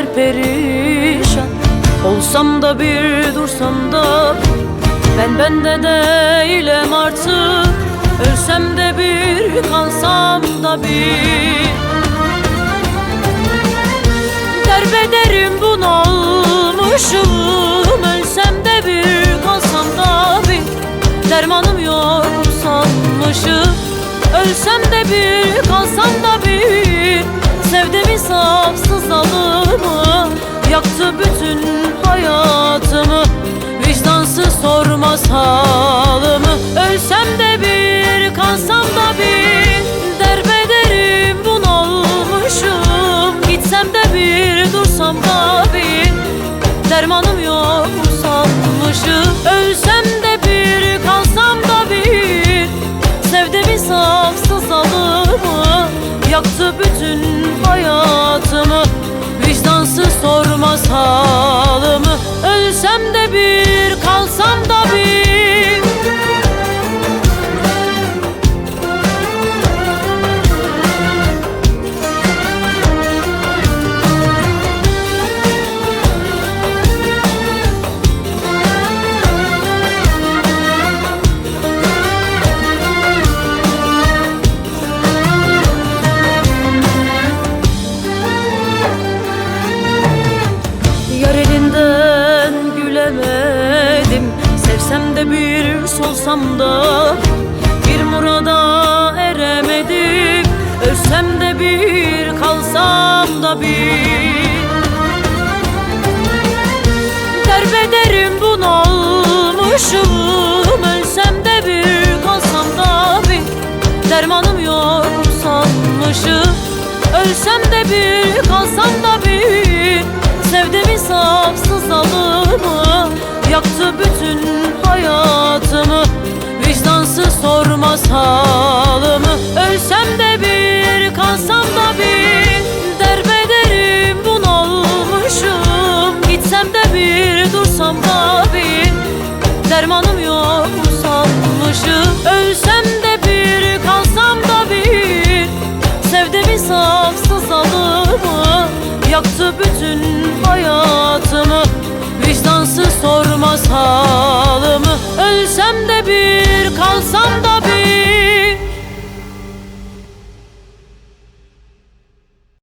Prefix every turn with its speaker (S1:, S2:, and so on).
S1: eller perişan. Olsam da bir dursam da ben bende değilim artık. Ölsem de bir, kalsam da bir. Derbederim bunalmışım. Ölsem de bir, kalsam da bir. Dermanım yok sanmışım. Ölsem de bir, kalsam da bir. Sevdim insafsız zalımı, yaktı bütün hayatımı. Vicdansız sormaz halımı. Ölsem de bir, kalsam da bir. Derbederim bunalmışım. Gitsem de bir, dursam da bir. Dermanım yok sanmışım. Ölsem de bir, kalsam da bir. Sevdim insafsız zalımı, yaktı bütün hayatımı. Vicdansız sormaz halımı. Ölsem de bir, kalsam da bir. Yar elinden gülemedim. Sevsem de bir, solsam da bir murada eremedim. Ölsem de bir, kalsam da bir. Derbederim bunalmışım. Ölsem de bir, kalsam da bir. Dermanım yok sanmışım. Ölsem de bir, kalsam da bir. Sevdim insafsız zalımı, yaktı bütün hayatımı. Vicdansız sormaz halımı.